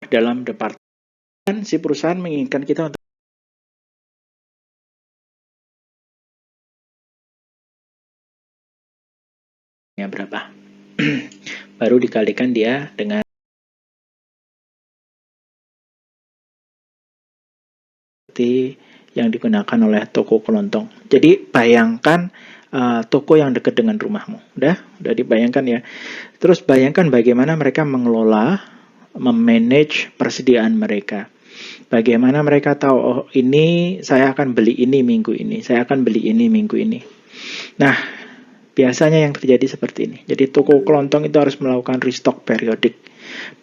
Dalam departemen, si perusahaan menginginkan kita untuk berapa. baru dikalikan dia dengan yang digunakan oleh toko kelontong. Jadi bayangkan toko yang dekat dengan rumahmu. Udah dibayangkan ya. Terus bayangkan bagaimana mereka mengelola, memanage persediaan mereka. Bagaimana mereka tahu, oh ini saya akan beli ini minggu ini, saya akan beli ini minggu ini. Nah, biasanya yang terjadi seperti ini. Jadi toko kelontong itu harus melakukan restock periodik.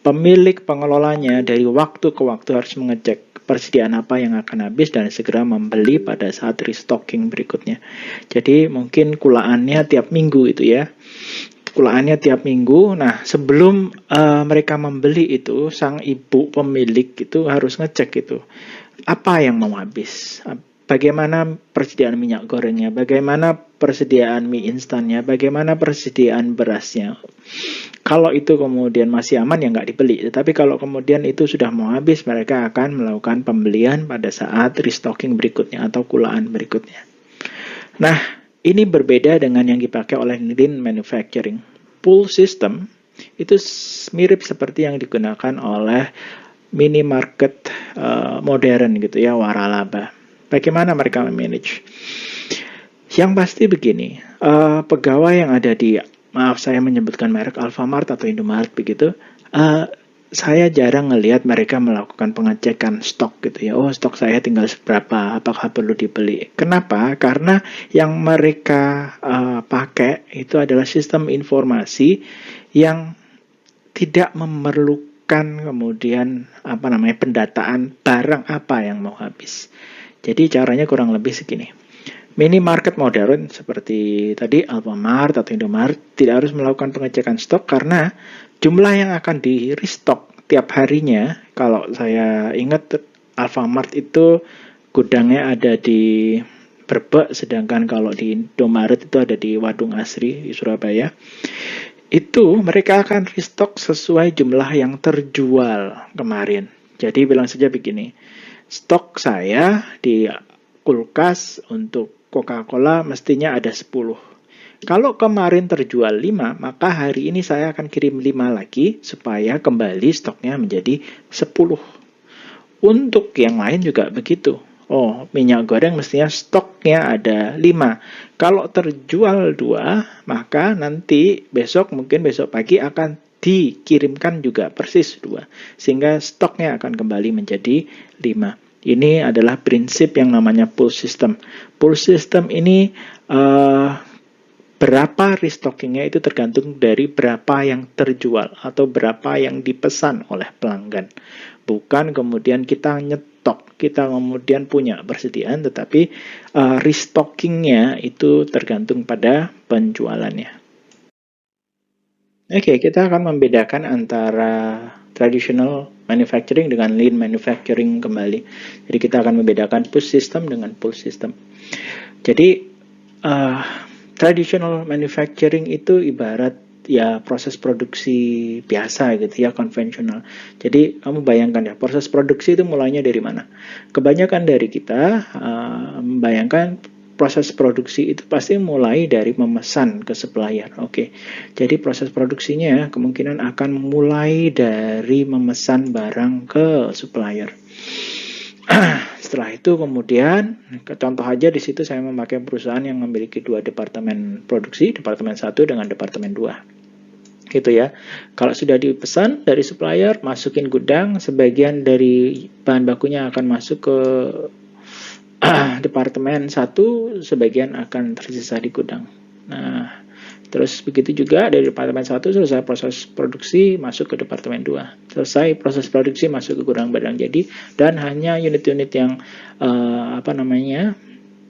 Pemilik pengelolanya dari waktu ke waktu harus mengecek persediaan apa yang akan habis dan segera membeli pada saat restocking berikutnya. Jadi mungkin kulaannya tiap minggu itu ya. Kulaannya tiap minggu. Nah, sebelum mereka membeli itu, sang ibu pemilik itu harus ngecek itu. Apa yang mau habis? Bagaimana persediaan minyak gorengnya? Bagaimana persediaan mie instannya? Bagaimana persediaan berasnya? Kalau itu kemudian masih aman ya nggak dibeli. Tetapi kalau kemudian itu sudah mau habis, mereka akan melakukan pembelian pada saat restocking berikutnya atau kulaan berikutnya. Nah, ini berbeda dengan yang dipakai oleh lean manufacturing. Pull system itu mirip seperti yang digunakan oleh minimarket modern gitu ya, waralaba. Bagaimana mereka manage? Yang pasti begini, pegawai yang ada di, maaf saya menyebutkan merek Alfamart atau Indomaret begitu, saya jarang melihat mereka melakukan pengecekan stok gitu ya. Oh, stok saya tinggal seberapa, apakah perlu dibeli? Kenapa? Karena yang mereka pakai itu adalah sistem informasi yang tidak memerlukan kemudian pendataan barang apa yang mau habis. Jadi caranya kurang lebih segini. Minimarket modern seperti tadi Alfamart atau Indomaret tidak harus melakukan pengecekan stok karena jumlah yang akan di restock tiap harinya, kalau saya ingat Alfamart itu gudangnya ada di Brebek, sedangkan kalau di Indomaret itu ada di Wadung Asri di Surabaya. Itu mereka akan restock sesuai jumlah yang terjual kemarin. Jadi bilang saja begini, stok saya di kulkas untuk Coca-Cola mestinya ada 10. Kalau kemarin terjual 5, maka hari ini saya akan kirim 5 lagi supaya kembali stoknya menjadi 10. Untuk yang lain juga begitu. Oh, minyak goreng mestinya stoknya ada 5. Kalau terjual 2, maka nanti mungkin besok pagi akan dikirimkan juga persis 2. Sehingga stoknya akan kembali menjadi 5. Ini adalah prinsip yang namanya pull system. Pull system ini berapa restockingnya itu tergantung dari berapa yang terjual atau berapa yang dipesan oleh pelanggan. Bukan kemudian kita nyetok, kita kemudian punya persediaan, tetapi restockingnya itu tergantung pada penjualannya. Oke, kita akan membedakan antara traditional manufacturing dengan lean manufacturing kembali. Jadi kita akan membedakan push system dengan pull system. Jadi traditional manufacturing itu ibarat ya proses produksi biasa gitu ya, konvensional. Jadi kamu bayangkan ya, proses produksi itu mulainya dari mana? Kebanyakan dari kita membayangkan proses produksi itu pasti mulai dari memesan ke supplier. Oke. Jadi proses produksinya kemungkinan akan mulai dari memesan barang ke supplier. Setelah itu kemudian, contoh aja di situ saya memakai perusahaan yang memiliki 2 departemen produksi, departemen 1 dengan departemen 2. Gitu ya. Kalau sudah dipesan dari supplier, masukin gudang, sebagian dari bahan bakunya akan masuk ke departemen 1, sebagian akan tersisa di gudang. Nah, terus begitu juga dari departemen 1 selesai proses produksi masuk ke departemen 2. Selesai proses produksi masuk ke gudang barang jadi, dan hanya unit-unit yang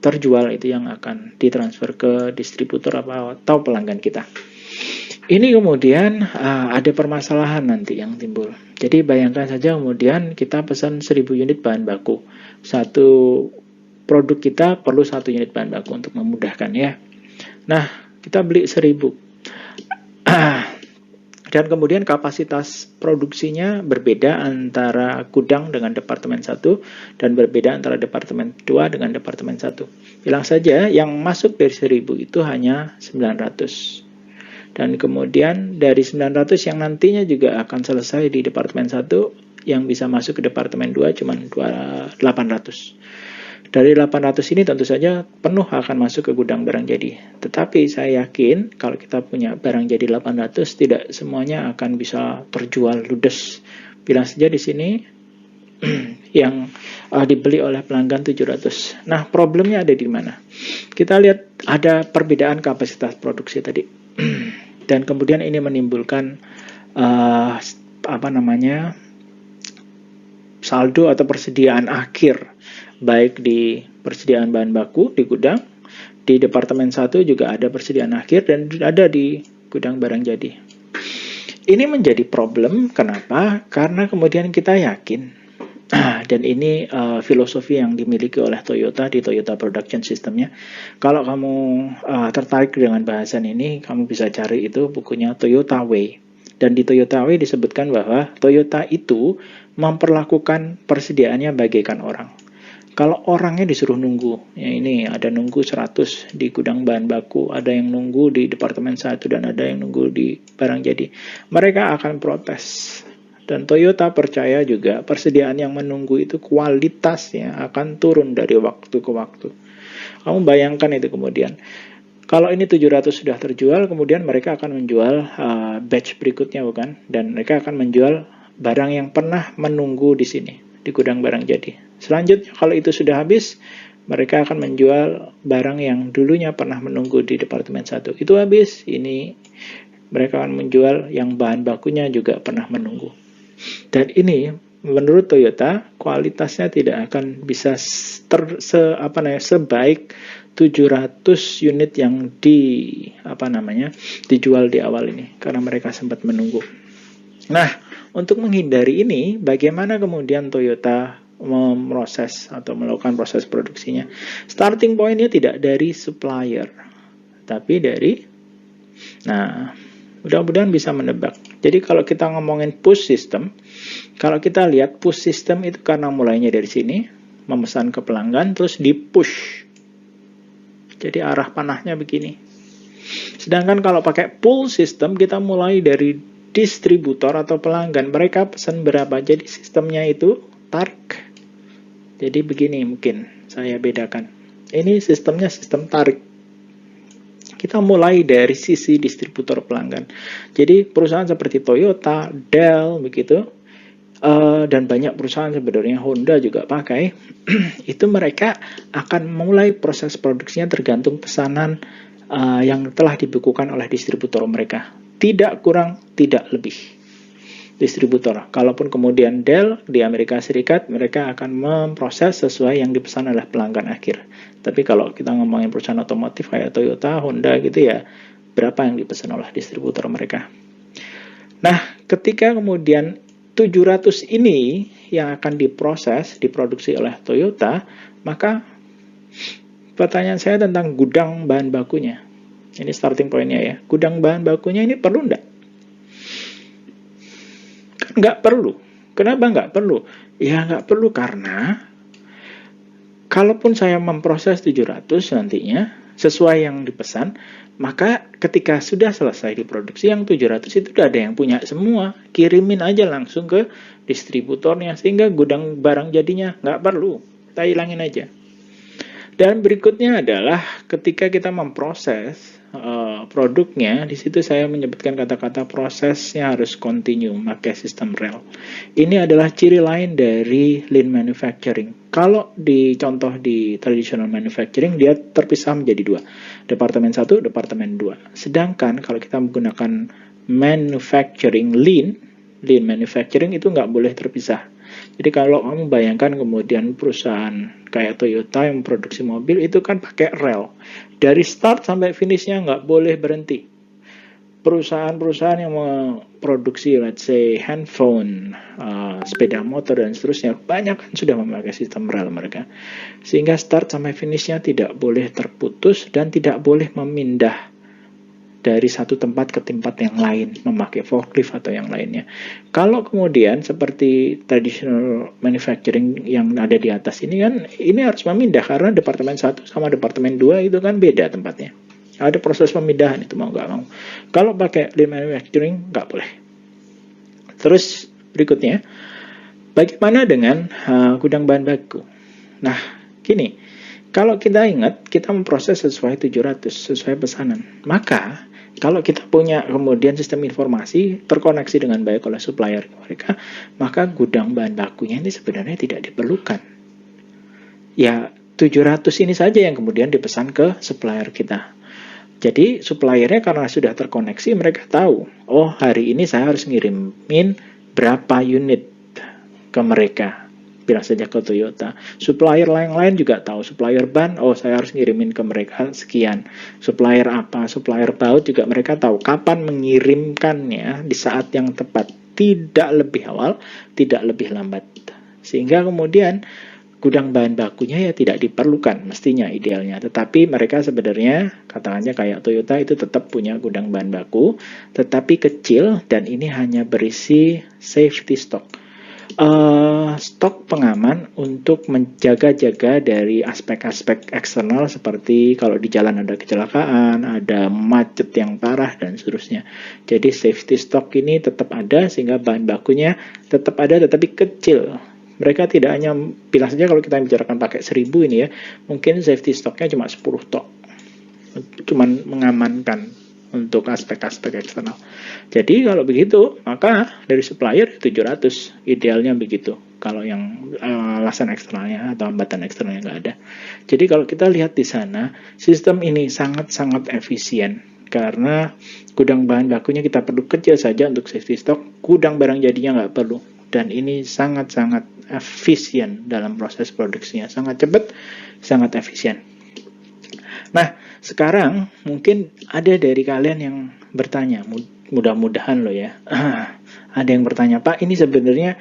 terjual itu yang akan ditransfer ke distributor atau pelanggan kita. Ini kemudian ada permasalahan nanti yang timbul. Jadi bayangkan saja kemudian kita pesan 1000 unit bahan baku. Satu produk kita perlu 1 unit bahan baku untuk memudahkan ya. Nah, kita beli 1000. Dan kemudian kapasitas produksinya berbeda antara gudang dengan departemen 1 dan berbeda antara departemen 2 dengan departemen 1. Bilang saja yang masuk dari 1000 itu hanya 900. Dan kemudian dari 900 yang nantinya juga akan selesai di Departemen 1, yang bisa masuk ke Departemen 2 cuma 800. Dari 800 ini tentu saja penuh akan masuk ke gudang barang jadi. Tetapi saya yakin kalau kita punya barang jadi 800, tidak semuanya akan bisa terjual ludes. Bilang saja di sini yang dibeli oleh pelanggan 700. Nah, problemnya ada di mana? Kita lihat ada perbedaan kapasitas produksi tadi. Dan kemudian ini menimbulkan saldo atau persediaan akhir, baik di persediaan bahan baku di gudang, di Departemen 1 juga ada persediaan akhir, dan ada di gudang barang jadi. Ini menjadi problem, kenapa? Karena kemudian kita yakin, dan ini filosofi yang dimiliki oleh Toyota di Toyota Production System-nya. Kalau kamu tertarik dengan bahasan ini, kamu bisa cari itu bukunya Toyota Way. Dan di Toyota Way disebutkan bahwa Toyota itu memperlakukan persediaannya bagaikan orang. Kalau orangnya disuruh nunggu, ya ini ada nunggu 100 di gudang bahan baku, ada yang nunggu di Departemen 1, dan ada yang nunggu di barang jadi. Mereka akan protes. Dan Toyota percaya juga persediaan yang menunggu itu kualitasnya akan turun dari waktu ke waktu. Kamu bayangkan itu kemudian. Kalau ini 700 sudah terjual, kemudian mereka akan menjual batch berikutnya, bukan? Dan mereka akan menjual barang yang pernah menunggu di sini, di gudang barang jadi. Selanjutnya, kalau itu sudah habis, mereka akan menjual barang yang dulunya pernah menunggu di Departemen 1. Itu habis, ini mereka akan menjual yang bahan bakunya juga pernah menunggu. Dan ini menurut Toyota kualitasnya tidak akan bisa sebaik 700 unit yang dijual di awal ini, karena mereka sempat menunggu. Nah, untuk menghindari ini, bagaimana kemudian Toyota memproses atau melakukan proses produksinya? Starting point-nya tidak dari supplier, tapi dari, mudah-mudahan bisa menebak. Jadi kalau kita ngomongin push system, kalau kita lihat push system itu karena mulainya dari sini, memesan ke pelanggan, terus di push. Jadi arah panahnya begini. Sedangkan kalau pakai pull system, kita mulai dari distributor atau pelanggan. Mereka pesan berapa, jadi sistemnya itu tarik. Jadi begini mungkin saya bedakan. Ini sistemnya sistem tarik. Kita mulai dari sisi distributor pelanggan. Jadi perusahaan seperti Toyota, Dell, begitu, dan banyak perusahaan sebenarnya, Honda juga pakai, itu mereka akan mulai proses produksinya tergantung pesanan yang telah dibukukan oleh distributor mereka. Tidak kurang, tidak lebih. Distributor. Kalaupun kemudian Dell di Amerika Serikat, mereka akan memproses sesuai yang dipesan oleh pelanggan akhir. Tapi kalau kita ngomongin perusahaan otomotif kayak Toyota, Honda gitu ya, berapa yang dipesan oleh distributor mereka. Nah, ketika kemudian 700 ini yang akan diproses, diproduksi oleh Toyota, maka pertanyaan saya tentang gudang bahan bakunya. Ini starting point-nya ya. Gudang bahan bakunya ini perlu enggak? Nggak perlu. Kenapa nggak perlu? Ya nggak perlu karena kalaupun saya memproses 700 nantinya sesuai yang dipesan, maka ketika sudah selesai diproduksi yang 700 itu udah ada yang punya semua. Kirimin aja langsung ke distributornya sehingga gudang barang jadinya nggak perlu. Kita hilangin aja. Dan berikutnya adalah ketika kita memproses produknya, di situ saya menyebutkan kata-kata prosesnya harus continue, pakai sistem rel. Ini adalah ciri lain dari lean manufacturing. Kalau contoh di traditional manufacturing, dia terpisah menjadi dua. Departemen 1, Departemen 2. Sedangkan kalau kita menggunakan manufacturing lean manufacturing itu nggak boleh terpisah. Jadi kalau kamu bayangkan kemudian perusahaan kayak Toyota yang memproduksi mobil itu kan pakai rel. Dari start sampai finishnya nggak boleh berhenti. Perusahaan-perusahaan yang memproduksi let's say handphone, sepeda motor dan seterusnya, banyak kan sudah memakai sistem rel mereka. Sehingga start sampai finishnya tidak boleh terputus dan tidak boleh memindah dari satu tempat ke tempat yang lain, memakai forklift atau yang lainnya. Kalau kemudian seperti traditional manufacturing yang ada di atas ini kan, ini harus memindah karena Departemen 1 sama Departemen 2 itu kan beda tempatnya. Ada proses pemindahan, itu mau nggak mau. Kalau pakai lean manufacturing nggak boleh. Terus berikutnya, bagaimana dengan gudang bahan baku? Nah, gini, kalau kita ingat, kita memproses sesuai 700, sesuai pesanan. Maka, kalau kita punya kemudian sistem informasi terkoneksi dengan baik oleh supplier mereka, maka gudang bahan bakunya ini sebenarnya tidak diperlukan. Ya, 700 ini saja yang kemudian dipesan ke supplier kita. Jadi, suppliernya karena sudah terkoneksi, mereka tahu, oh hari ini saya harus ngirimin berapa unit ke mereka. Bilang saja ke Toyota. Supplier lain-lain juga tahu. Supplier ban, oh saya harus ngirimin ke mereka sekian. Supplier apa, supplier baut juga mereka tahu kapan mengirimkannya di saat yang tepat. Tidak lebih awal, tidak lebih lambat. Sehingga kemudian gudang bahan bakunya ya tidak diperlukan mestinya idealnya. Tetapi mereka sebenarnya katakannya kayak Toyota itu tetap punya gudang bahan baku, tetapi kecil dan ini hanya berisi safety stock. Stok pengaman untuk menjaga-jaga dari aspek-aspek eksternal seperti kalau di jalan ada kecelakaan, ada macet yang parah dan seterusnya. Jadi safety stock ini tetap ada sehingga bahan bakunya tetap ada tetapi kecil. Mereka tidak hanya, bilang saja kalau kita bicarakan pakai 1000 ini ya, mungkin safety stocknya cuma 10 tok. Cuman mengamankan untuk aspek-aspek eksternal. Jadi kalau begitu, maka dari supplier 700, idealnya begitu. Kalau yang alasan eksternalnya atau hambatan eksternalnya nggak ada. Jadi kalau kita lihat di sana, sistem ini sangat-sangat efisien. Karena gudang bahan bakunya kita perlu kecil saja untuk safety stock, gudang barang jadinya nggak perlu. Dan ini sangat-sangat efisien dalam proses produksinya. Sangat cepat, sangat efisien. Nah, sekarang mungkin ada dari kalian yang bertanya, mudah-mudahan loh ya, ada yang bertanya, Pak, ini sebenarnya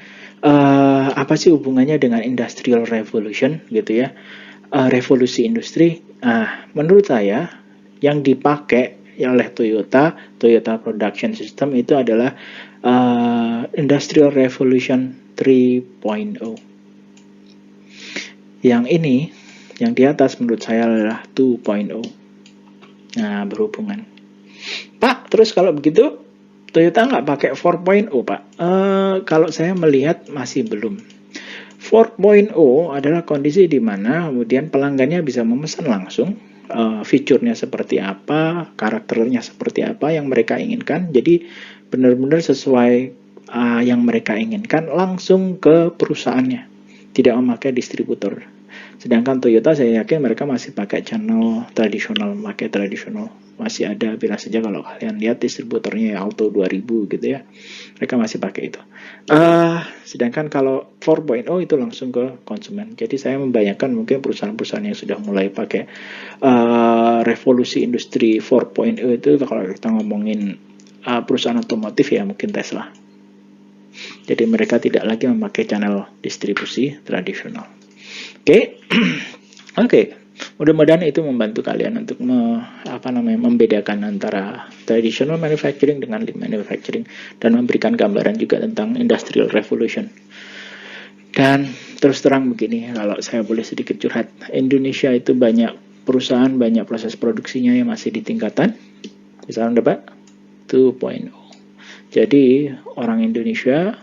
apa sih hubungannya dengan Industrial Revolution gitu ya, revolusi industri? Menurut saya yang dipakai oleh Toyota Production System itu adalah Industrial Revolution 3.0. Yang ini, yang di atas menurut saya adalah 2.0. Nah, berhubungan. Pak, terus kalau begitu Toyota nggak pakai 4.0, Pak? Kalau saya melihat masih belum. 4.0 adalah kondisi di mana kemudian pelanggannya bisa memesan langsung fiturnya seperti apa, karakternya seperti apa yang mereka inginkan. Jadi benar-benar sesuai yang mereka inginkan langsung ke perusahaannya, tidak memakai distributor. Sedangkan Toyota saya yakin mereka masih pakai channel tradisional, masih ada, bila saja kalau kalian lihat distributornya Alto 2000 gitu ya, mereka masih pakai itu. Sedangkan kalau 4.0 itu langsung ke konsumen. Jadi saya membayangkan mungkin perusahaan-perusahaan yang sudah mulai pakai revolusi industri 4.0 itu, kalau kita ngomongin perusahaan otomotif ya mungkin Tesla. Jadi mereka tidak lagi memakai channel distribusi tradisional. Oke. Mudah-mudahan itu membantu kalian untuk membedakan antara traditional manufacturing dengan lean manufacturing dan memberikan gambaran juga tentang industrial revolution. Dan terus terang begini, kalau saya boleh sedikit curhat, Indonesia itu banyak perusahaan, banyak proses produksinya yang masih di tingkatan misalnya Pak 2.0. Jadi orang Indonesia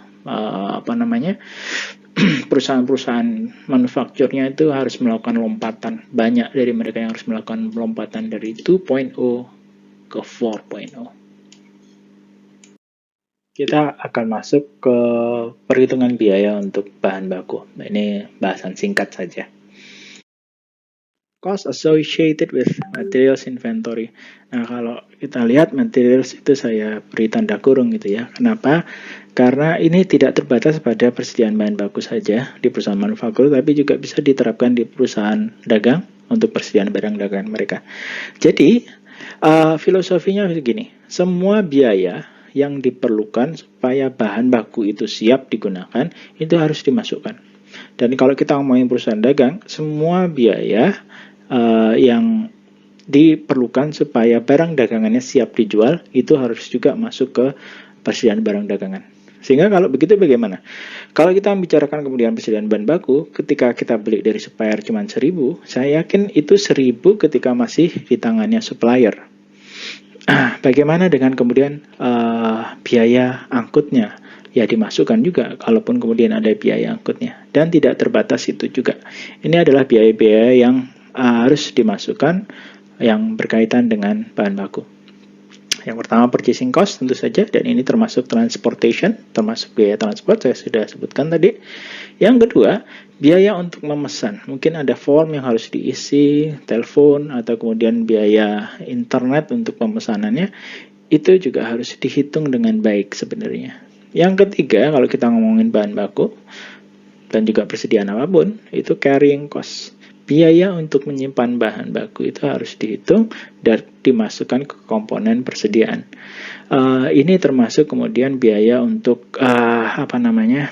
perusahaan-perusahaan manufakturnya itu harus melakukan lompatan. Banyak dari mereka yang harus melakukan lompatan dari 2.0 ke 4.0. Kita akan masuk ke perhitungan biaya untuk bahan baku. Ini bahasan singkat saja. Cost associated with materials inventory. Nah, kalau kita lihat materials itu saya beri tanda kurung gitu ya. Kenapa? Karena ini tidak terbatas pada persediaan bahan baku saja di perusahaan manufaktur, tapi juga bisa diterapkan di perusahaan dagang untuk persediaan barang dagangan mereka. Jadi, filosofinya begini, semua biaya yang diperlukan supaya bahan baku itu siap digunakan, itu harus dimasukkan. Dan kalau kita ngomongin perusahaan dagang, semua biaya yang diperlukan supaya barang dagangannya siap dijual, itu harus juga masuk ke persediaan barang dagangan. Sehingga kalau begitu bagaimana? Kalau kita membicarakan kemudian persediaan bahan baku, ketika kita beli dari supplier cuma 1000, saya yakin itu 1000 ketika masih di tangannya supplier. Bagaimana dengan kemudian biaya angkutnya? Ya dimasukkan juga, kalaupun kemudian ada biaya angkutnya. Dan tidak terbatas itu juga. Ini adalah biaya-biaya yang harus dimasukkan yang berkaitan dengan bahan baku. Yang pertama purchasing cost tentu saja, dan ini termasuk transportation, termasuk biaya transport, saya sudah sebutkan tadi. Yang kedua, biaya untuk memesan. Mungkin ada form yang harus diisi, telepon, atau kemudian biaya internet untuk pemesanannya. Itu juga harus dihitung dengan baik sebenarnya. Yang ketiga, kalau kita ngomongin bahan baku, dan juga persediaan apapun, itu carrying cost. Biaya untuk menyimpan bahan baku itu harus dihitung dan dimasukkan ke komponen persediaan. Ini termasuk kemudian biaya untuk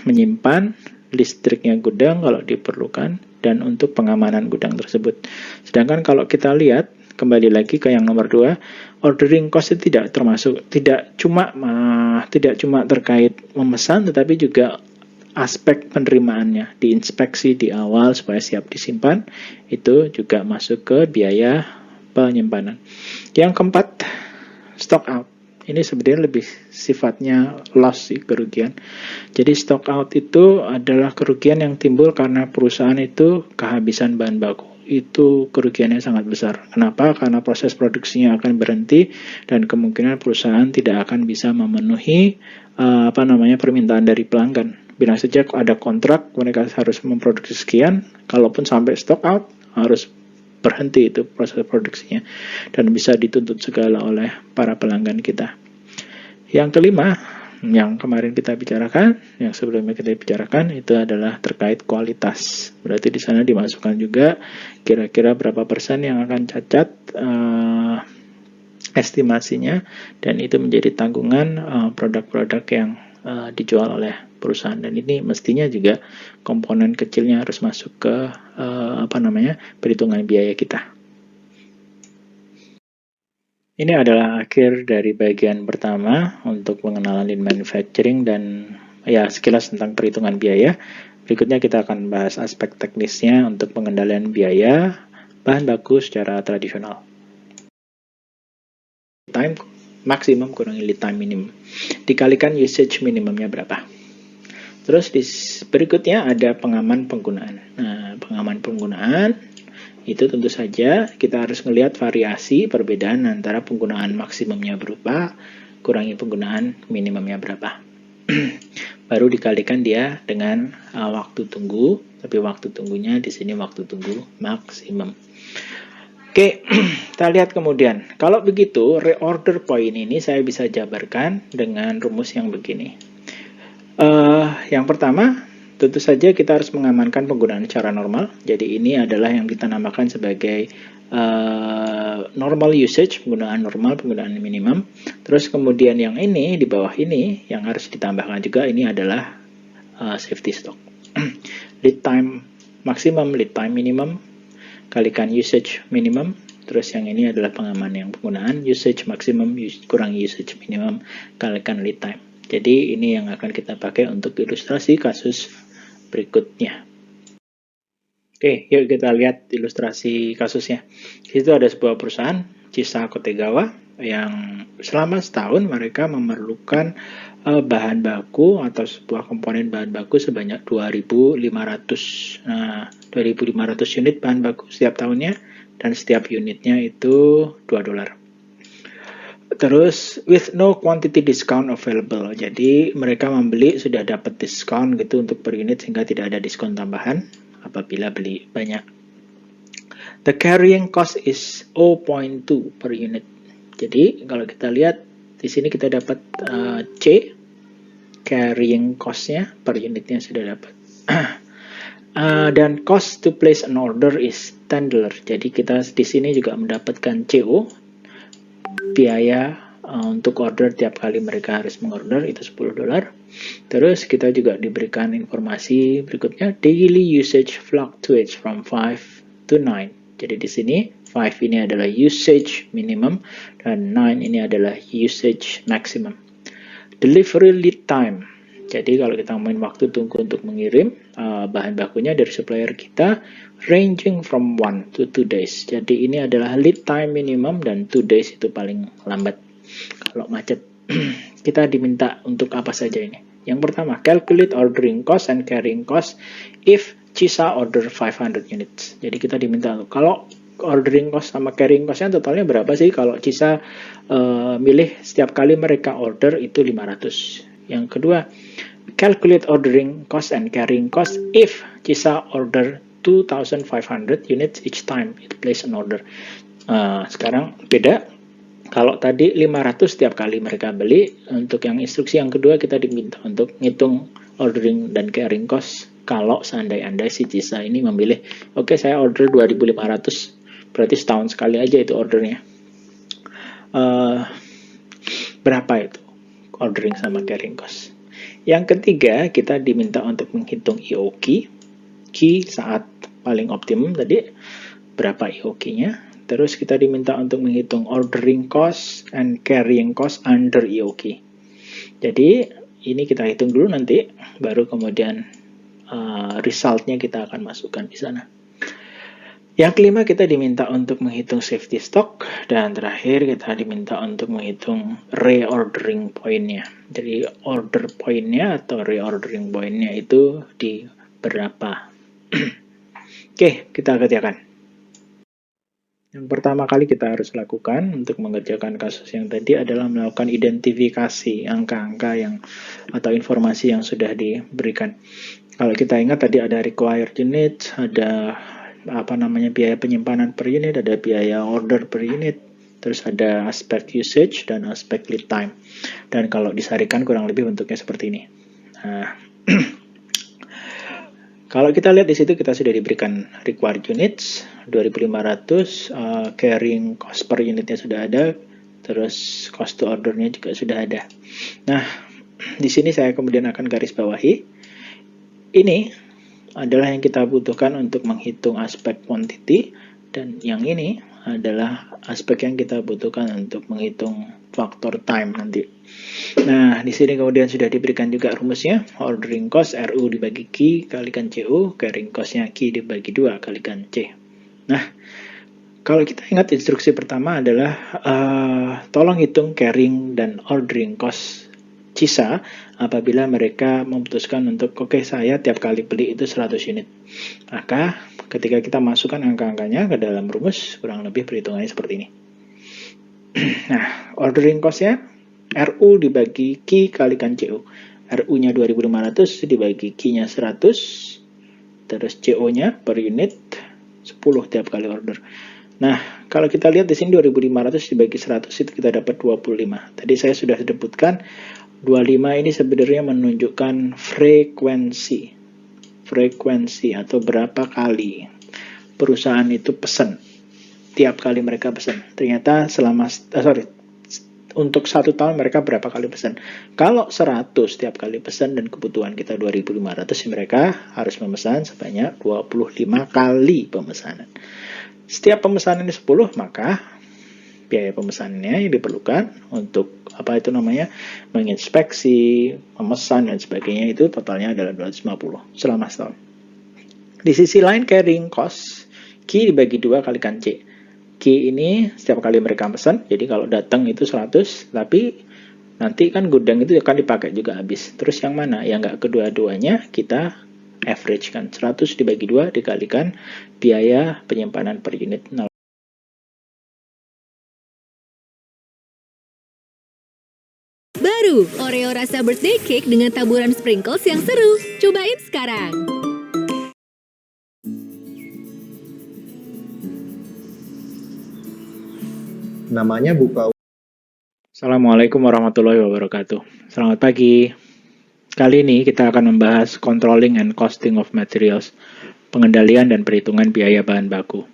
menyimpan listriknya gudang kalau diperlukan, dan untuk pengamanan gudang tersebut. Sedangkan kalau kita lihat kembali lagi ke yang nomor 2, ordering cost itu tidak cuma terkait memesan, tetapi juga aspek penerimaannya, diinspeksi di awal supaya siap disimpan, itu juga masuk ke biaya penyimpanan. Yang keempat, stock out. Ini sebenarnya lebih sifatnya loss sih, kerugian. Jadi stock out itu adalah kerugian yang timbul karena perusahaan itu kehabisan bahan baku. Itu kerugiannya sangat besar. Kenapa? Karena proses produksinya akan berhenti dan kemungkinan perusahaan tidak akan bisa memenuhi permintaan dari pelanggan. Bila saja ada kontrak, mereka harus memproduksi sekian, kalaupun sampai stock out, harus berhenti itu proses produksinya, dan bisa dituntut segala oleh para pelanggan kita. Yang kelima, yang kemarin kita bicarakan, yang sebelumnya kita bicarakan, itu adalah terkait kualitas. Berarti di sana dimasukkan juga kira-kira berapa persen yang akan cacat estimasinya, dan itu menjadi tanggungan produk-produk yang dijual oleh perusahaan. Dan ini mestinya juga komponen kecilnya harus masuk ke perhitungan biaya kita. Ini adalah akhir dari bagian pertama untuk pengenalan lean manufacturing dan ya sekilas tentang perhitungan biaya. Berikutnya kita akan bahas aspek teknisnya untuk pengendalian biaya bahan baku secara tradisional. Time maksimum kurangi lead time minimum. Dikalikan usage minimumnya berapa. Terus berikutnya ada pengaman penggunaan. Nah, pengaman penggunaan itu tentu saja kita harus melihat variasi perbedaan antara penggunaan maksimumnya berapa, kurangi penggunaan minimumnya berapa. Baru dikalikan dia dengan waktu tunggu, tapi waktu tunggunya di sini waktu tunggu maksimum. Oke, kita lihat kemudian. Kalau begitu, reorder point ini saya bisa jabarkan dengan rumus yang begini. Yang pertama, tentu saja kita harus mengamankan penggunaan secara normal. Jadi ini adalah yang kita namakan sebagai normal usage, penggunaan normal, penggunaan minimum. Terus kemudian yang ini, di bawah ini, yang harus ditambahkan juga, ini adalah safety stock. Lead time maksimum, lead time minimum, kalikan usage minimum. Terus yang ini adalah pengaman yang penggunaan, usage maksimum, kurangi usage minimum, kalikan lead time. Jadi ini yang akan kita pakai untuk ilustrasi kasus berikutnya. Oke, yuk kita lihat ilustrasi kasusnya. Di situ ada sebuah perusahaan, Chisa Kotegawa, yang selama setahun mereka memerlukan bahan baku atau sebuah komponen bahan baku sebanyak 2.500. Nah, 2.500 unit bahan baku setiap tahunnya, dan setiap unitnya itu $2. Terus with no quantity discount available. Jadi mereka membeli sudah dapat diskon gitu untuk per unit sehingga tidak ada diskon tambahan apabila beli banyak. The carrying cost is 0.2 per unit. Jadi kalau kita lihat di sini kita dapat C, carrying cost-nya per unitnya sudah dapat. Dan cost to place an order is $10. Jadi kita di sini juga mendapatkan CO, biaya untuk order tiap kali mereka harus mengorder itu $10. Terus kita juga diberikan informasi berikutnya, daily usage fluctuates from 5 to 9. Jadi di sini 5 ini adalah usage minimum dan 9 ini adalah usage maximum. Delivery lead time. Jadi kalau kita ngomongin waktu tunggu untuk mengirim, bahan bakunya dari supplier kita ranging from 1 to 2 days. Jadi ini adalah lead time minimum dan 2 days itu paling lambat kalau macet. Kita diminta untuk apa saja ini? Yang pertama, calculate ordering cost and carrying cost if CISA order 500 units. Jadi kita diminta kalau ordering cost sama carrying cost-nya totalnya berapa sih kalau CISA milih setiap kali mereka order itu 500. Yang kedua, calculate ordering cost and carrying cost if CISA order 2,500 units each time it place an order. Sekarang beda. Kalau tadi 500 setiap kali mereka beli, untuk yang instruksi yang kedua kita diminta untuk ngitung ordering dan carrying cost kalau seandai-andai si CISA ini memilih, oke, saya order 2.500, berarti setahun sekali aja itu ordernya. Berapa itu ordering sama carrying cost? Yang ketiga, kita diminta untuk menghitung EO key saat paling optimum tadi, berapa EO key-nya. Terus kita diminta untuk menghitung ordering cost and carrying cost under EO key. Jadi ini kita hitung dulu nanti, baru kemudian resultnya kita akan masukkan di sana. Yang kelima, kita diminta untuk menghitung safety stock, dan terakhir kita diminta untuk menghitung reordering point-nya. Jadi order point-nya atau reordering point-nya itu di berapa. Oke, kita kerjakan. Yang pertama kali kita harus lakukan untuk mengerjakan kasus yang tadi adalah melakukan identifikasi angka-angka yang atau informasi yang sudah diberikan. Kalau kita ingat tadi ada required unit, ada biaya penyimpanan per unit, ada biaya order per unit, terus ada aspek usage dan aspek lead time. Dan kalau disarikan kurang lebih bentuknya seperti ini. Nah, kalau kita lihat di situ kita sudah diberikan required units 2.500, carrying cost per unitnya sudah ada, terus cost to ordernya juga sudah ada. Nah, di sini saya kemudian akan garis bawahi. Ini adalah yang kita butuhkan untuk menghitung aspek quantity, dan yang ini adalah aspek yang kita butuhkan untuk menghitung faktor time nanti. Nah, di sini kemudian sudah diberikan juga rumusnya, ordering cost RU dibagi Q kalikan CU, carrying cost-nya Q dibagi 2 kalikan C. Nah, kalau kita ingat instruksi pertama adalah tolong hitung carrying dan ordering cost CISA apabila mereka memutuskan untuk oke, saya tiap kali beli itu 100 unit. Maka ketika kita masukkan angka-angkanya ke dalam rumus, kurang lebih perhitungannya seperti ini. Nah, ordering cost-nya RU dibagi Q kalikan CU. RU-nya 2.500 dibagi Q-nya 100, terus CO-nya per unit 10 tiap kali order. Nah, kalau kita lihat di sini 2.500 dibagi 100 itu kita dapat 25. Tadi saya sudah sebutkan 25 ini sebenarnya menunjukkan frekuensi atau berapa kali perusahaan itu pesan. Tiap kali mereka pesan. Ternyata untuk 1 tahun mereka berapa kali pesan. Kalau 100 tiap kali pesan dan kebutuhan kita 2.500, mereka harus memesan sebanyak 25 kali pemesanan. Setiap pemesanan 10, maka biaya pemesanannya yang diperlukan untuk menginspeksi, memesan dan sebagainya itu totalnya adalah 250 selama setahun. Di sisi lain carrying cost Q dibagi 2 kalikan C. Q ini setiap kali mereka pesan, jadi kalau datang itu 100, tapi nanti kan gudang itu akan dipakai juga habis. Terus yang mana? Yang enggak kedua-duanya kita average kan. 100 dibagi 2 dikalikan biaya penyimpanan per unit 0. Baru, Oreo rasa birthday cake dengan taburan sprinkles yang seru. Cobain sekarang. Namanya buka. Assalamualaikum warahmatullahi wabarakatuh. Selamat pagi. Kali ini kita akan membahas controlling and costing of materials, pengendalian dan perhitungan biaya bahan baku.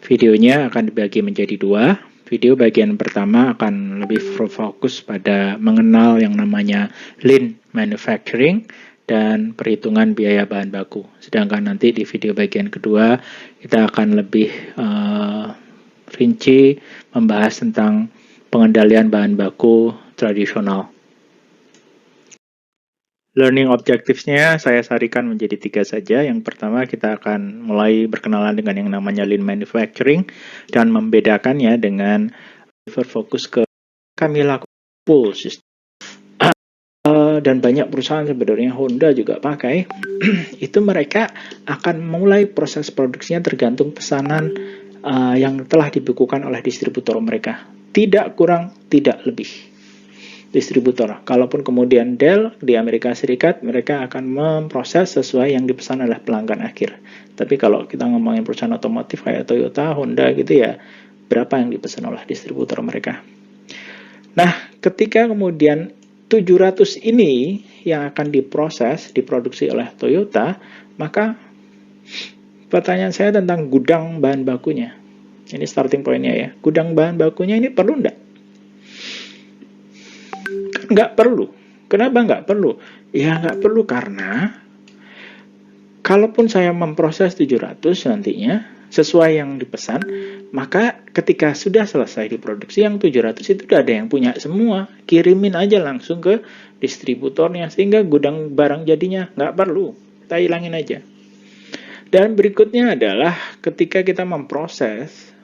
Videonya akan dibagi menjadi 2. Video bagian pertama akan lebih fokus pada mengenal yang namanya lean manufacturing dan perhitungan biaya bahan baku. Sedangkan nanti di video bagian kedua kita akan lebih rinci membahas tentang pengendalian bahan baku tradisional. Learning objectives-nya saya sarikan menjadi 3 saja. Yang pertama, kita akan mulai berkenalan dengan yang namanya Lean Manufacturing dan membedakannya dengan berfokus ke kami lakukan full system. Dan banyak perusahaan sebenarnya, Honda juga pakai, itu mereka akan mulai proses produksinya tergantung pesanan yang telah dibukukan oleh distributor mereka. Tidak kurang, tidak lebih. Distributor. Kalaupun kemudian Dell di Amerika Serikat, mereka akan memproses sesuai yang dipesan oleh pelanggan akhir. Tapi kalau kita ngomongin perusahaan otomotif kayak Toyota, Honda gitu ya, berapa yang dipesan oleh distributor mereka. Nah, ketika kemudian 700 ini yang akan diproses, diproduksi oleh Toyota, maka pertanyaan saya tentang gudang bahan bakunya. Ini starting point-nya ya. Gudang bahan bakunya ini perlu enggak? Nggak perlu. Kenapa nggak perlu? Ya nggak perlu karena kalaupun saya memproses 700 nantinya sesuai yang dipesan, maka ketika sudah selesai diproduksi yang 700 itu udah ada yang punya semua. Kirimin aja langsung ke distributornya sehingga gudang barang jadinya nggak perlu. Kita hilangin aja. Dan berikutnya adalah ketika kita memproses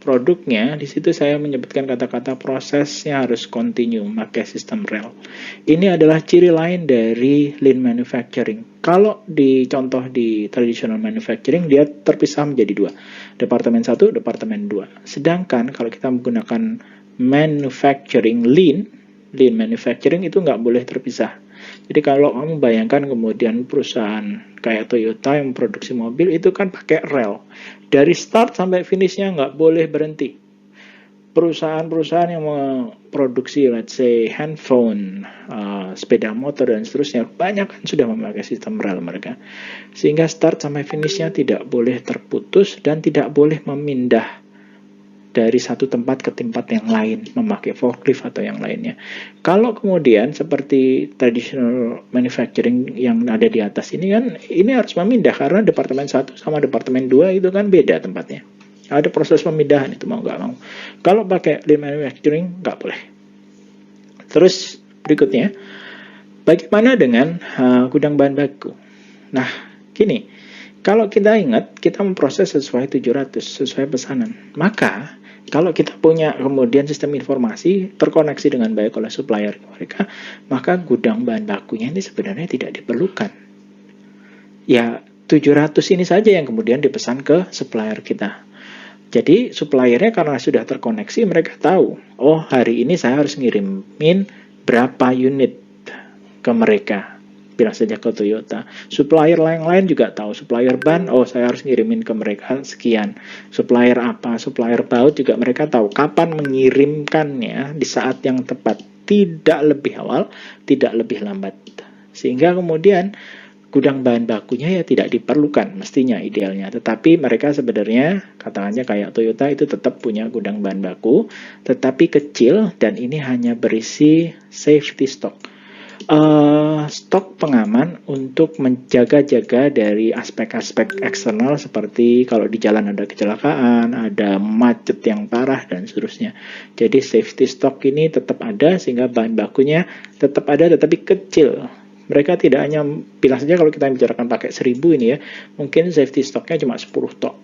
produknya, di situ saya menyebutkan kata-kata prosesnya harus continue, pakai sistem rel. Ini adalah ciri lain dari lean manufacturing. Kalau di contoh di traditional manufacturing, dia terpisah menjadi 2. Departemen 1, departemen 2. Sedangkan kalau kita menggunakan manufacturing lean manufacturing itu nggak boleh terpisah. Jadi kalau kamu bayangkan kemudian perusahaan kayak Toyota yang memproduksi mobil itu kan pakai rel. Dari start sampai finishnya nggak boleh berhenti. Perusahaan-perusahaan yang memproduksi let's say handphone, sepeda motor dan seterusnya, banyak kan sudah memakai sistem rel mereka. Sehingga start sampai finishnya tidak boleh terputus dan tidak boleh memindah dari satu tempat ke tempat yang lain, memakai forklift atau yang lainnya. Kalau kemudian seperti traditional manufacturing yang ada di atas ini kan, ini harus memindah karena departemen 1 sama departemen 2 itu kan beda tempatnya. Ada proses pemindahan itu mau nggak mau. Kalau pakai lean manufacturing nggak boleh. Terus berikutnya, bagaimana dengan gudang bahan baku? Nah, gini, kalau kita ingat, kita memproses sesuai 700, sesuai pesanan. Maka, kalau kita punya kemudian sistem informasi terkoneksi dengan baik oleh supplier mereka, maka gudang bahan bakunya ini sebenarnya tidak diperlukan. Ya, 700 ini saja yang kemudian dipesan ke supplier kita. Jadi, suppliernya karena sudah terkoneksi, mereka tahu, oh hari ini saya harus ngirimin berapa unit ke mereka. Bilang saja ke Toyota. Supplier lain-lain juga tahu. Supplier ban, oh saya harus ngirimin ke mereka sekian. Supplier apa, supplier baut juga mereka tahu kapan mengirimkannya di saat yang tepat. Tidak lebih awal, tidak lebih lambat. Sehingga kemudian gudang bahan bakunya ya tidak diperlukan mestinya idealnya. Tetapi mereka sebenarnya katakannya kayak Toyota itu tetap punya gudang bahan baku, tetapi kecil dan ini hanya berisi safety stock. Stok pengaman untuk menjaga-jaga dari aspek-aspek eksternal seperti kalau di jalan ada kecelakaan, ada macet yang parah dan seterusnya. Jadi safety stock ini tetap ada sehingga bahan bakunya tetap ada tetapi kecil. Mereka tidak hanya, bilang saja kalau kita bicarakan pakai 1000 ini ya, mungkin safety stocknya cuma 10 tok.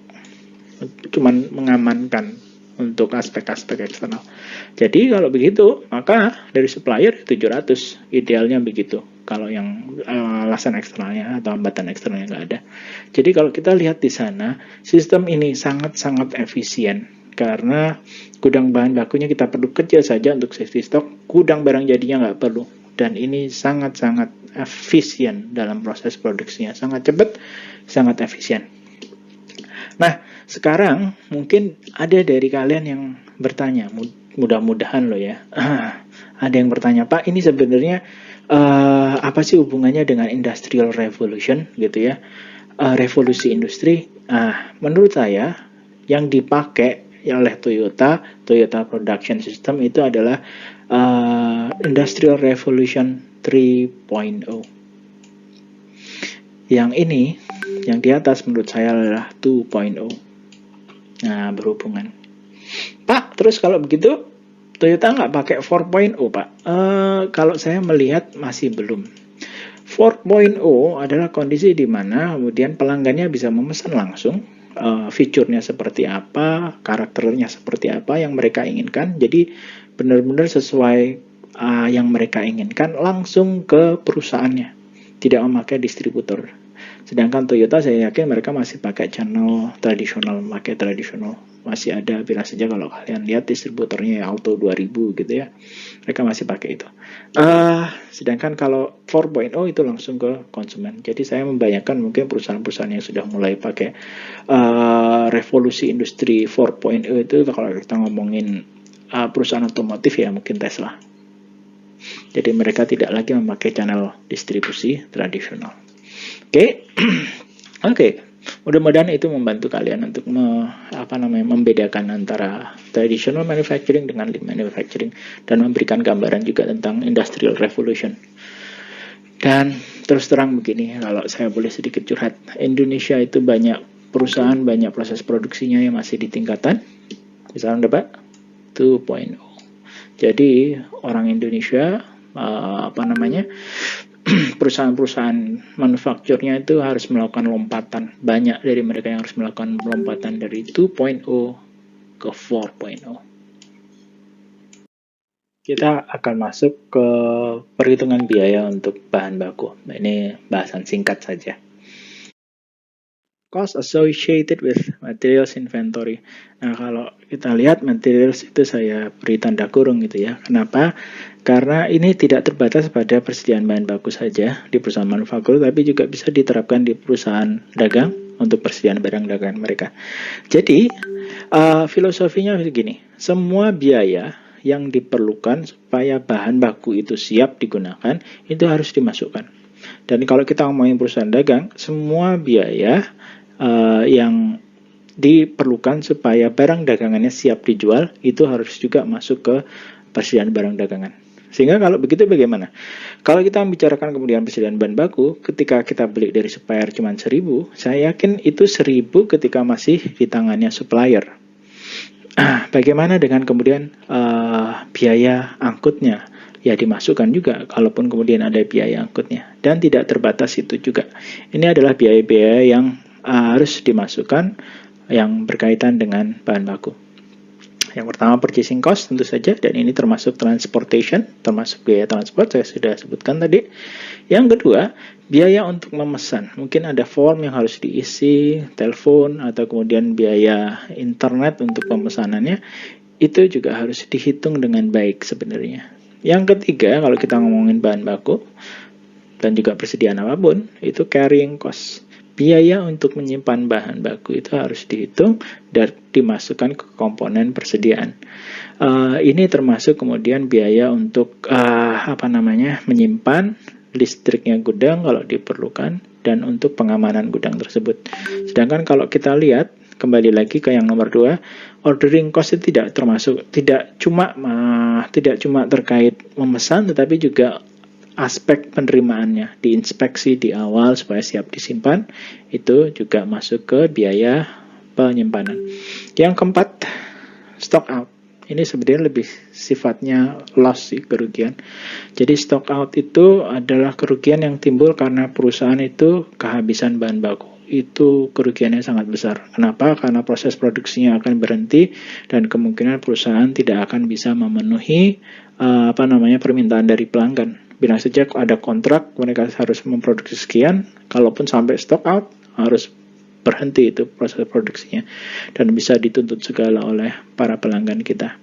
Cuman mengamankan untuk aspek-aspek eksternal. Jadi kalau begitu, maka dari supplier 700 idealnya begitu. Kalau yang alasan eksternalnya atau hambatan eksternalnya nggak ada. Jadi kalau kita lihat di sana, sistem ini sangat-sangat efisien. Karena gudang bahan bakunya kita perlu kecil saja untuk safety stock, gudang barang jadinya nggak perlu. Dan ini sangat-sangat efisien dalam proses produksinya. Sangat cepat, sangat efisien. Nah, sekarang mungkin ada dari kalian yang bertanya, mudah-mudahan loh ya, ada yang bertanya, Pak, ini sebenarnya apa sih hubungannya dengan Industrial Revolution gitu ya, revolusi industri? Menurut saya yang dipakai oleh Toyota Production System itu adalah Industrial Revolution 3.0. Yang ini, yang di atas menurut saya adalah 2.0. Nah, berhubungan. Pak, terus kalau begitu, Toyota nggak pakai 4.0, Pak? Kalau saya melihat masih belum. 4.0 adalah kondisi di mana kemudian pelanggannya bisa memesan langsung fiturnya seperti apa, karakternya seperti apa yang mereka inginkan. Jadi benar-benar sesuai yang mereka inginkan langsung ke perusahaannya, tidak memakai distributor. Sedangkan Toyota saya yakin mereka masih pakai channel tradisional, masih ada, bila saja kalau kalian lihat distributornya Auto 2000 gitu ya, mereka masih pakai itu. Sedangkan kalau 4.0 itu langsung ke konsumen. Jadi saya membayangkan mungkin perusahaan-perusahaan yang sudah mulai pakai revolusi industri 4.0 itu, kalau kita ngomongin perusahaan otomotif ya mungkin Tesla. Jadi mereka tidak lagi memakai channel distribusi tradisional. Oke. Mudah-mudahan itu membantu kalian untuk membedakan antara traditional manufacturing dengan lean manufacturing dan memberikan gambaran juga tentang industrial revolution. Dan terus terang begini, kalau saya boleh sedikit curhat, Indonesia itu banyak perusahaan, banyak proses produksinya yang masih di tingkatan misalnya Pak 2.0. Jadi orang Indonesia perusahaan-perusahaan manufakturnya itu harus melakukan lompatan. Banyak dari mereka yang harus melakukan lompatan dari 2.0 ke 4.0. Kita akan masuk ke perhitungan biaya untuk bahan baku. Ini bahasan singkat saja. Cost associated with materials inventory. Nah, kalau kita lihat materials itu saya beri tanda kurung gitu ya. Kenapa? Karena ini tidak terbatas pada persediaan bahan baku saja di perusahaan manufaktur, tapi juga bisa diterapkan di perusahaan dagang untuk persediaan barang dagangan mereka. Jadi, filosofinya begini, semua biaya yang diperlukan supaya bahan baku itu siap digunakan, itu harus dimasukkan. Dan kalau kita ngomongin perusahaan dagang, semua biaya yang diperlukan supaya barang dagangannya siap dijual itu harus juga masuk ke persediaan barang dagangan. Sehingga kalau begitu bagaimana? Kalau kita membicarakan kemudian persediaan bahan baku, ketika kita beli dari supplier cuma 1.000, saya yakin itu 1.000 ketika masih di tangannya supplier. Bagaimana dengan kemudian biaya angkutnya? Ya dimasukkan juga, kalaupun kemudian ada biaya angkutnya. Dan tidak terbatas itu juga. Ini adalah biaya-biaya yang harus dimasukkan yang berkaitan dengan bahan baku. Yang pertama purchasing cost tentu saja, dan ini termasuk transportation, termasuk biaya transport, saya sudah sebutkan tadi. Yang kedua, biaya untuk memesan. Mungkin ada form yang harus diisi, telepon, atau kemudian biaya internet untuk pemesanannya. Itu juga harus dihitung dengan baik sebenarnya. Yang ketiga, kalau kita ngomongin bahan baku, dan juga persediaan apapun, itu carrying cost. Biaya untuk menyimpan bahan baku itu harus dihitung dan dimasukkan ke komponen persediaan. Ini termasuk kemudian biaya untuk menyimpan listriknya gudang kalau diperlukan dan untuk pengamanan gudang tersebut. Sedangkan kalau kita lihat kembali lagi ke yang nomor 2, ordering cost itu tidak cuma terkait memesan, tetapi juga aspek penerimaannya, diinspeksi di awal supaya siap disimpan, itu juga masuk ke biaya penyimpanan. Yang keempat, stock out. Ini sebenarnya lebih sifatnya loss sih, kerugian. Jadi stock out itu adalah kerugian yang timbul karena perusahaan itu kehabisan bahan baku. Itu kerugiannya sangat besar. Kenapa? Karena proses produksinya akan berhenti dan kemungkinan perusahaan tidak akan bisa memenuhi permintaan dari pelanggan. Bila saja ada kontrak, mereka harus memproduksi sekian, kalaupun sampai stock out, harus berhenti itu proses produksinya. Dan bisa dituntut segala oleh para pelanggan kita.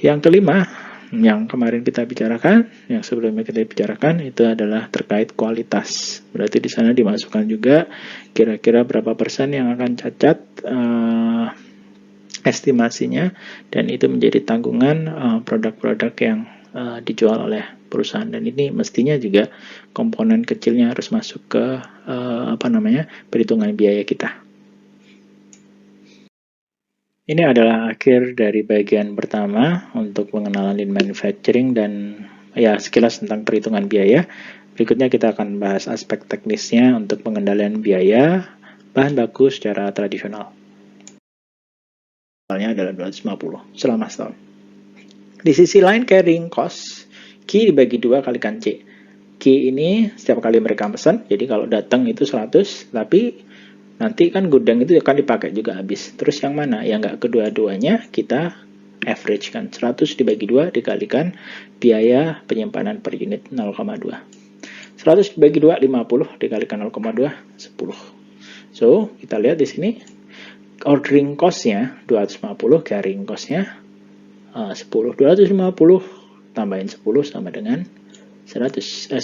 Yang kelima, yang kemarin kita bicarakan, yang sebelumnya kita bicarakan, itu adalah terkait kualitas. Berarti di sana dimasukkan juga kira-kira berapa persen yang akan cacat estimasinya, dan itu menjadi tanggungan produk-produk yang dijual oleh perusahaan. Dan ini mestinya juga komponen kecilnya harus masuk ke perhitungan biaya kita. Ini adalah akhir dari bagian pertama untuk pengenalan lean manufacturing dan ya sekilas tentang perhitungan biaya. Berikutnya kita akan bahas aspek teknisnya untuk pengendalian biaya bahan baku secara tradisional. Totalnya adalah 250 selama setahun. Di sisi lain, carrying cost, Q dibagi 2 kalikan C. Key ini setiap kali mereka pesan, jadi kalau datang itu 100, tapi nanti kan gudang itu akan dipakai juga habis. Terus yang mana? Yang nggak kedua-duanya kita average kan. 100 dibagi 2 dikalikan biaya penyimpanan per unit 0,2. 100 dibagi 2, 50 dikalikan 0,2, 10. So, kita lihat di sini ordering cost-nya 250, carrying cost-nya 10. 250 tambahin 10 sama dengan 260.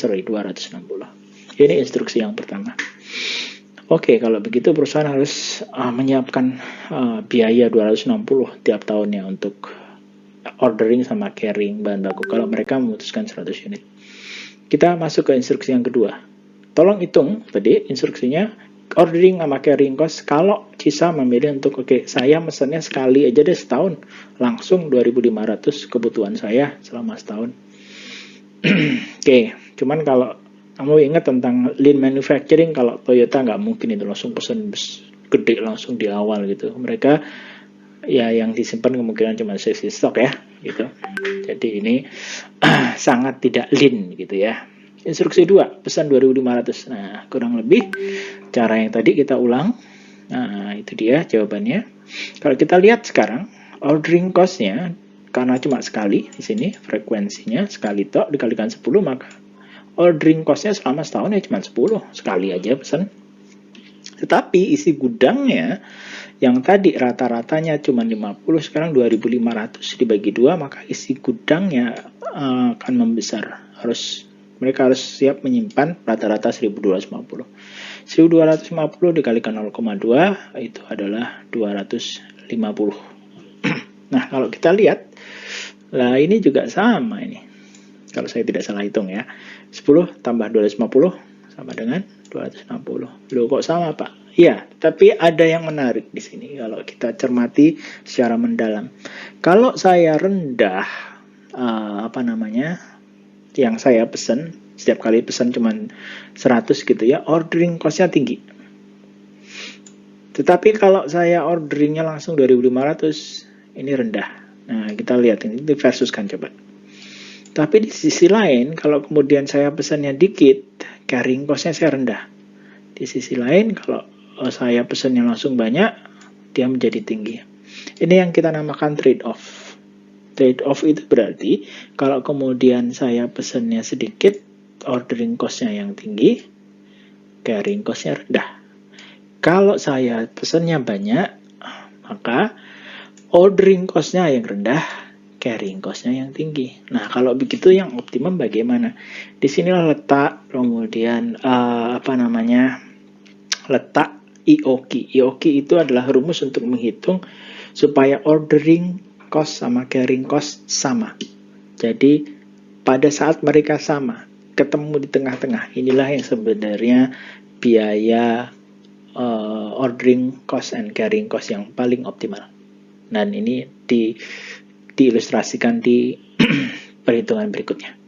Ini instruksi yang pertama. Oke, kalau begitu perusahaan harus menyiapkan biaya 260 tiap tahunnya untuk ordering sama carrying bahan baku kalau mereka memutuskan 100 unit. Kita masuk ke instruksi yang kedua. Tolong hitung tadi instruksinya ordering sama carrying cost. Kalau Cisa memilih untuk saya mesennya sekali aja deh setahun, langsung 2.500 kebutuhan saya selama setahun. Oke, cuman kalau kamu ingat tentang lean manufacturing, kalau Toyota nggak mungkin itu langsung pesen gede langsung di awal gitu. Mereka ya yang disimpan kemungkinan cuma safety stock ya gitu. Jadi ini sangat tidak lean gitu ya. Instruksi 2, pesan 2.500. Nah, kurang lebih cara yang tadi kita ulang. Nah, itu dia jawabannya. Kalau kita lihat sekarang, ordering cost-nya karena cuma sekali di sini, frekuensinya sekali tok dikalikan 10, maka ordering cost-nya selama setahun ya cuma 10, sekali aja pesan. Tetapi isi gudangnya yang tadi rata-ratanya cuma 50, sekarang 2.500 dibagi 2, maka isi gudangnya akan membesar. Mereka harus siap menyimpan rata-rata 1.250. 1.250 dikalikan 0,2 itu adalah 250. Nah, kalau kita lihat, lah ini juga sama ini. Kalau saya tidak salah hitung ya. 10 tambah 250 sama dengan 260. Loh, kok sama, Pak? Iya, tapi ada yang menarik di sini kalau kita cermati secara mendalam. Kalau saya rendah yang saya pesan, setiap kali pesan cuma 100 gitu ya, ordering cost-nya tinggi. Tetapi kalau saya orderingnya langsung 2.500, ini rendah. Nah, kita lihat ini versuskan coba. Tapi di sisi lain, kalau kemudian saya pesannya dikit, carrying cost-nya saya rendah. Di sisi lain, kalau saya pesannya langsung banyak, dia menjadi tinggi. Ini yang kita namakan trade-off. Trade-off itu berarti, kalau kemudian saya pesannya sedikit, ordering cost-nya yang tinggi, carrying cost-nya rendah. Kalau saya pesannya banyak, maka ordering cost-nya yang rendah, carrying cost-nya yang tinggi. Nah, kalau begitu yang optimum bagaimana? Di sinilah letak kemudian letak EOQ. EOQ itu adalah rumus untuk menghitung supaya ordering cost sama carrying cost sama. Jadi pada saat mereka sama, ketemu di tengah-tengah, inilah yang sebenarnya biaya ordering cost and carrying cost yang paling optimal. Dan ini diilustrasikan di perhitungan berikutnya.